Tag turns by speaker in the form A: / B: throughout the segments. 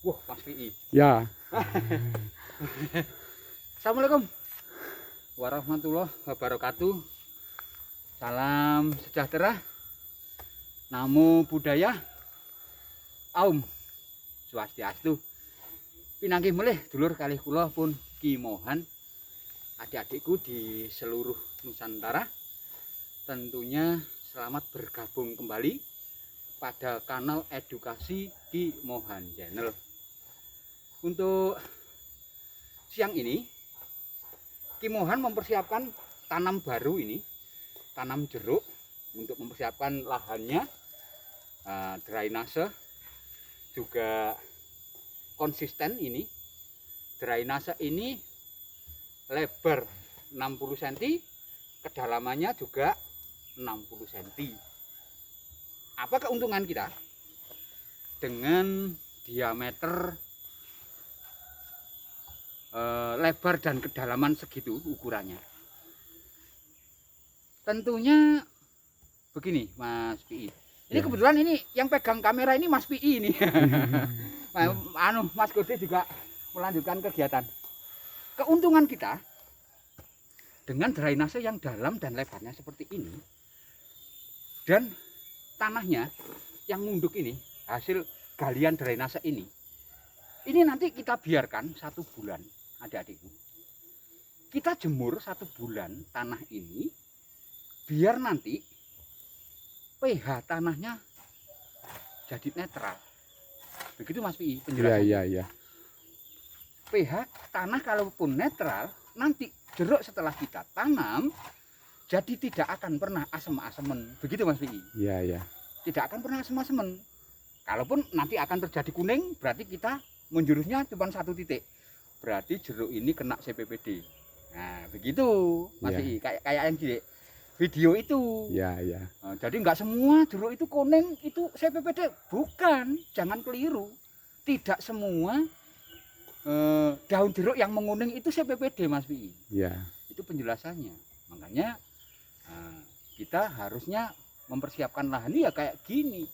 A: Wah, Mas PI.
B: Ya.
A: Assalamualaikum warahmatullahi wabarakatuh. Salam sejahtera, namo buddhaya, Aum Swastiastu. Pinanggih melih dulur kalih kula pun kimohan adik-adikku di seluruh Nusantara. Tentunya selamat bergabung kembali pada kanal edukasi Ki Mohan Channel. Untuk siang ini Ki Mohan mempersiapkan tanam baru ini, tanam jeruk untuk mempersiapkan lahannya, drainase juga konsisten ini. Drainase ini lebar 60 cm, kedalamannya juga 60 cm. Apa keuntungan kita dengan diameter lebar dan kedalaman segitu ukurannya? Tentunya begini, Mas PI. Ini kebetulan ini yang pegang kamera ini Mas PI ini. Mas Kode juga melanjutkan kegiatan. Keuntungan kita dengan drainase yang dalam dan lebarnya seperti ini, dan tanahnya yang munduk ini, hasil galian drainase ini nanti kita biarkan 1 bulan, adik-adikku. Kita jemur 1 bulan tanah ini, biar nanti pH tanahnya jadi netral. Begitu Mas PI penjelasannya.
B: Iya.
A: pH tanah kalaupun netral, nanti jeruk setelah kita tanam jadi tidak akan pernah asem-asemen. Begitu Mas PI.
B: Iya.
A: Tidak akan pernah asem-asemen. Kalaupun nanti akan terjadi kuning, berarti kita menjurusnya cuma 1 titik. Berarti jeruk ini kena CPPD. Nah, begitu Mas PI. Kayak yang di video itu.
B: Iya.
A: Nah, jadi nggak semua jeruk itu kuning itu CPPD. Bukan, jangan keliru. Tidak semua daun jeruk yang menguning itu CPPD, Mas PI.
B: Iya.
A: Itu penjelasannya. Makanya kita harusnya mempersiapkan lahan ya kayak gini.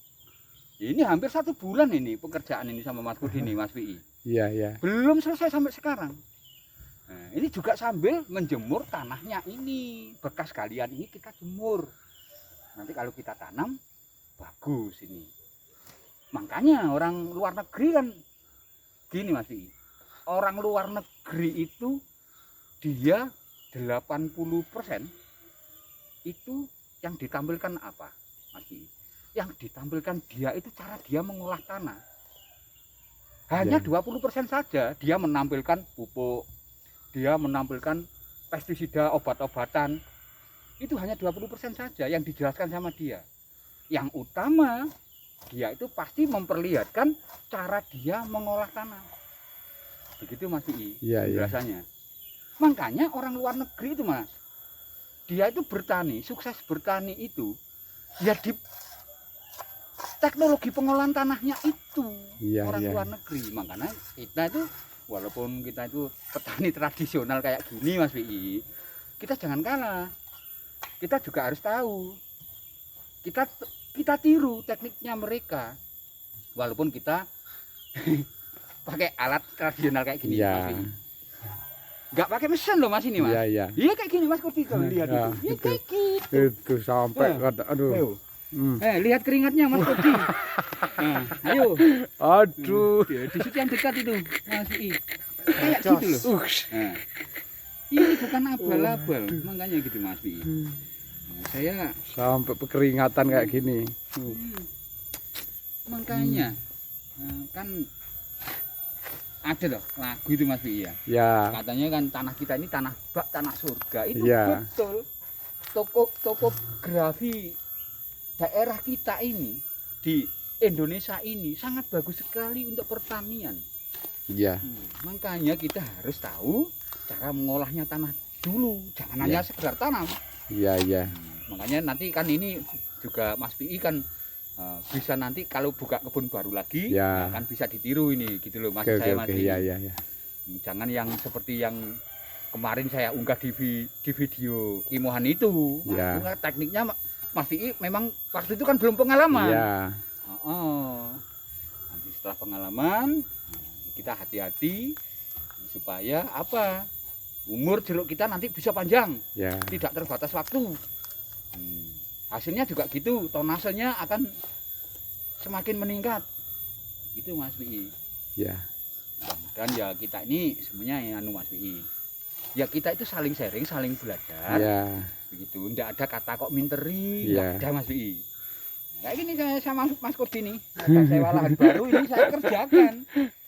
A: Ini hampir 1 bulan ini pekerjaan ini sama Mas Budi ini, Mas PI.
B: Iya.
A: Belum selesai sampai sekarang. Nah, ini juga sambil menjemur tanahnya ini, bekas galian ini kita jemur. Nanti kalau kita tanam bagus ini. Makanya orang luar negeri kan gini Mas PI. Orang luar negeri itu dia 80% itu yang ditampilkan apa, Mas PI? Yang ditampilkan dia itu cara dia mengolah tanah. Hanya 20% saja dia menampilkan pupuk, dia menampilkan pestisida, obat-obatan. Itu hanya 20% saja yang dijelaskan sama dia. Yang utama dia itu pasti memperlihatkan cara dia mengolah tanah. Begitu Mas PI penjelasannya. Makanya orang luar negeri itu Mas, dia itu bertani, sukses bertani itu ya di teknologi pengolahan tanahnya itu. Orang luar negeri. Makanya kita itu walaupun kita itu petani tradisional kayak gini Mas PI, kita jangan kalah. Kita juga harus tahu. Kita tiru tekniknya mereka. Walaupun kita pakai alat tradisional kayak gini Mas PI. Enggak pakai mesin loh Mas ini Mas. Iya kayak gini Mas Kurti tuh lihat itu. Ya kayak gitu.
B: Itu sampai aduh.
A: Lihat keringatnya Mas Kurti. Ayo.
B: Aduh.
A: Di situ yang dekat itu Mas PI. Kayak gitu loh. Ini bukan abal-abal, makanya gitu Mas PI. Saya
B: sampai keringatan kayak gini.
A: Makanya kan ada loh lagu itu Mas PI ya. Katanya kan tanah kita ini tanah bak, tanah surga. Itu betul. Topografi daerah kita ini di Indonesia ini sangat bagus sekali untuk pertanian. Makanya kita harus tahu cara mengolahnya tanah dulu, jangan hanya sekedar tanam. Makanya nanti kan ini juga Mas PI kan bisa nanti kalau buka kebun baru lagi kan bisa ditiru ini gitu loh Mas. Mas PI. Jangan yang seperti yang kemarin saya unggah di video Ki Mohan itu. Tekniknya Mas PI memang waktu itu kan belum pengalaman. Nanti setelah pengalaman kita hati-hati supaya apa? Umur jeruk kita nanti bisa panjang,
B: Ya.
A: tidak terbatas waktu. Hasilnya juga gitu, tonasenya akan semakin meningkat. Itu Mas Pi.
B: Ya.
A: Dan ya kita ini sebenarnya Mas Pi. Ya kita itu saling sharing, saling belajar.
B: Ya.
A: Begitu. Enggak ada kata kok minteri,
B: Ya.
A: enggak ada Mas Pi. Kayak gini saya sama Mas Kurdi nih, ada sewa lahan baru ini saya kerjakan.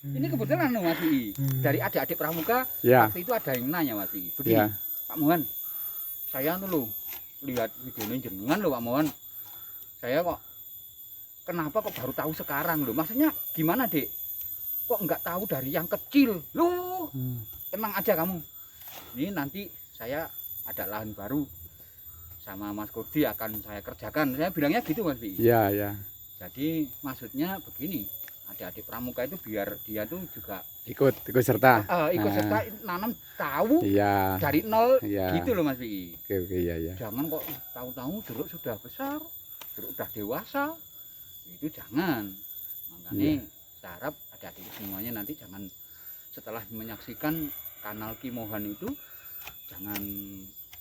A: Ini kebetulan Mas Pi. Dari adik-adik pramuka,
B: Ya.
A: waktu itu ada yang nanya Mas Pi. Begini,
B: Ya.
A: Pak Mohan, saya loh lihat videonya jenengan loh Pak Mohan. Saya kok kenapa kok baru tahu sekarang loh? Maksudnya gimana, Dek? Kok enggak tahu dari yang kecil? Loh, tenang aja kamu. Ini nanti saya ada lahan baru sama Mas Kurdi akan saya kerjakan. Saya bilangnya gitu Mas Pi.
B: Ya, ya.
A: Jadi maksudnya begini, adik-adik pramuka itu biar dia tuh juga
B: Ikut serta.
A: ikut
B: Nah.
A: serta nanam tahu
B: Iya.
A: dari nol
B: Iya.
A: gitu loh Mas Pi.
B: Oke, ya, ya.
A: Jangan kok tahu-tahu jeruk sudah besar, jeruk sudah dewasa, itu jangan. Makanya saya harap adik-adik semuanya nanti jangan setelah menyaksikan kanal Kimohan itu jangan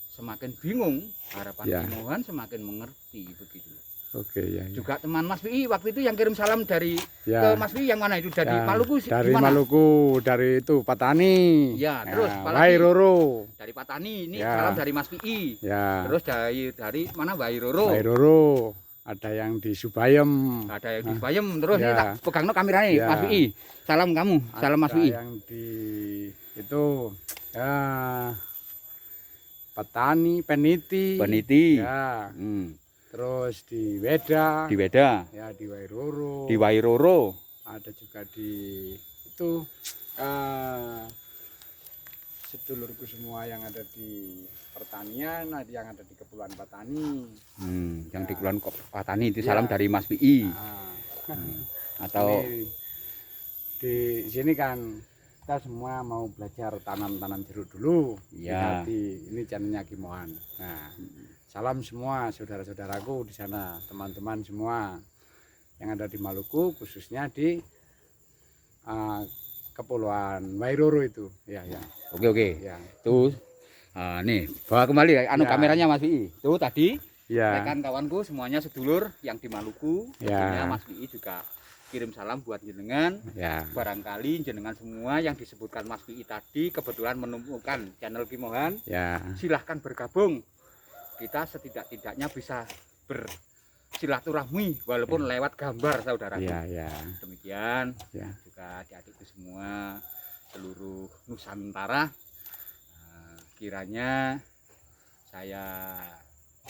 A: semakin bingung, harapan
B: Ya.
A: Kimohan semakin mengerti begitu.
B: Oke, ya, ya.
A: Juga teman Mas Pi waktu itu yang kirim salam dari ke
B: Ya.
A: Mas Pi yang mana itu dari
B: Ya,
A: Maluku
B: dari
A: gimana?
B: Maluku, dari itu Patani.
A: Ya, terus apalagi?
B: Wairoro.
A: Dari Patani ini
B: Ya.
A: salam dari Mas Pi.
B: Ya.
A: Terus dari mana Wairoro?
B: Wairoro. Ada yang di Subayem.
A: Ada yang di Bayem terus
B: Ya.
A: ini tak pegangno kameranya
B: Ya.
A: Mas Pi. Salam kamu, salam Mas
B: Ada
A: Pi.
B: yang di itu Patani, Peniti.
A: Peniti.
B: Ya.
A: Hmm.
B: Terus di Weda.
A: Di Weda,
B: Ya, di Wairoro.
A: di Wairoro.
B: Ada juga di itu sedulurku semua yang ada di pertanian, ada yang ada di Kepulauan Patani.
A: Yang
B: Ya.
A: di Kulon Patani itu
B: Ya.
A: salam dari Mas Pi.
B: Nah,
A: Atau
B: ini, di sini kan kita semua mau belajar tanam jeruk dulu.
A: Ya.
B: Ini channelnya Kimohan. Nah, salam semua saudara-saudaraku di sana, teman-teman semua yang ada di Maluku, khususnya di Kepulauan Wairoro itu. Ya, ya.
A: Oke.
B: Ya.
A: Tuh. Nih, bawa kembali
B: Ya.
A: kameranya Mas Pi. Tuh tadi
B: Ya.
A: rekan kawanku semuanya sedulur yang di Maluku.
B: Ya.
A: Tentunya Mas Pi juga kirim salam buat jenengan.
B: Ya.
A: Barangkali jenengan semua yang disebutkan Mas Pi tadi kebetulan menemukan channel Kimohan,
B: Ya.
A: silahkan bergabung. Kita setidak-tidaknya bisa bersilaturahmi walaupun lewat gambar saudara.
B: Ya, ya.
A: Demikian
B: Ya.
A: juga adik-adikku semua seluruh Nusantara. Kiranya saya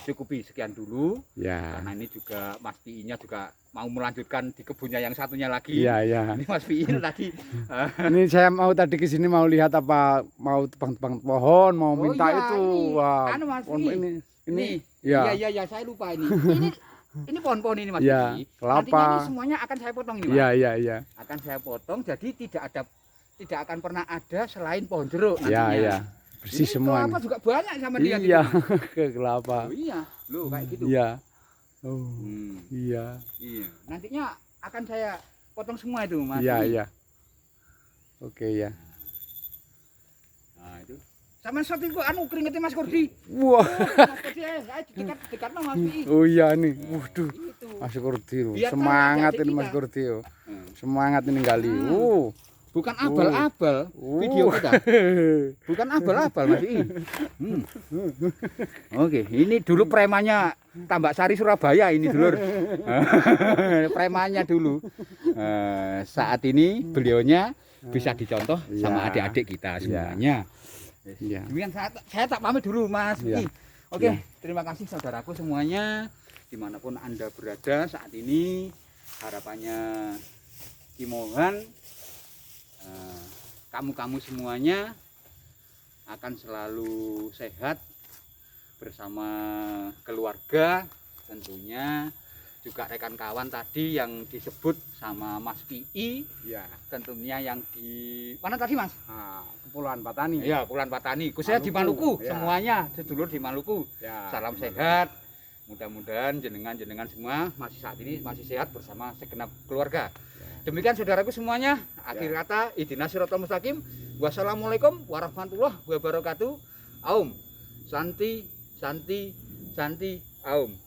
A: cukupi sekian dulu.
B: Ya.
A: Karena ini juga Mas Pi-nya juga mau melanjutkan di kebunnya yang satunya lagi.
B: Iya, iya.
A: Ini Mas Pi tadi
B: Ini saya mau tadi ke sini mau lihat apa, mau tebang-tebang pohon, mau
A: Oh
B: minta
A: iya,
B: itu.
A: ini.
B: Wah,
A: Anu, Mas
B: pohon
A: Pi.
B: ini.
A: iya
B: Ya.
A: saya lupa ini. Ini pohon-pohon ini Mas
B: Ya,
A: Pi.
B: kelapa.
A: Nantinya ini semuanya akan saya potong ini, Mas.
B: Iya, iya, iya.
A: Akan saya potong jadi tidak akan pernah ada selain pohon jeruk
B: Iya,
A: nantinya.
B: iya. Bersih
A: Ini
B: semua.
A: kelapa juga banyak sama dia.
B: Iya,
A: gitu.
B: ke kelapa.
A: Oh, iya. Loh kayak gitu.
B: Iya. Oh,
A: Hmm,
B: iya.
A: iya. Nantinya akan saya potong semua itu Mas.
B: Iya,
A: Pi.
B: iya. Oke, ya.
A: Nah, itu. Sama shot itu anu keringetnya Mas Kurdi.
B: Wah.
A: Mas Kurdi dekat Mas Pi.
B: Oh iya nih. Waduh.
A: Itu.
B: Mas Kurdi.
A: Biar tahu
B: Semangat
A: adik-adik
B: ini Mas
A: kita.
B: Kurdi.
A: Hmm.
B: Semangat ini kali.
A: Bukan abal-abal video kita. Bukan abal-abal Mas Pi. Oke, ini dulu premannya Tambak Sari Surabaya ini dulur. Premannya dulu. Saat ini beliaunya bisa dicontoh sama
B: Iya.
A: adik-adik kita semuanya.
B: Iya.
A: Demikian saya tak pamit dulu Mas
B: Iya.
A: Pi. Oke,
B: Iya.
A: terima kasih saudaraku semuanya dimanapun Anda berada saat ini. Harapannya Kimohan kamu-kamu semuanya akan selalu sehat bersama keluarga tentunya, juga rekan kawan tadi yang disebut sama Mas Pi,
B: Iya.
A: tentunya yang di mana tadi Mas?
B: Nah, Kepulauan Patani.
A: Iya, Kepulauan Patani, khususnya di
B: Maluku,
A: Maluku,
B: ya.
A: semuanya sedulur di Maluku.
B: Ya,
A: Salam
B: di Maluku.
A: sehat. Mudah-mudahan jenengan semua masih saat ini masih sehat bersama segenap keluarga. demikian saudaraku semuanya. Akhir kata, ihdinas siratal mustaqim. Wassalamualaikum warahmatullahi wabarakatuh. Aum. Santi, santi, santi, aum.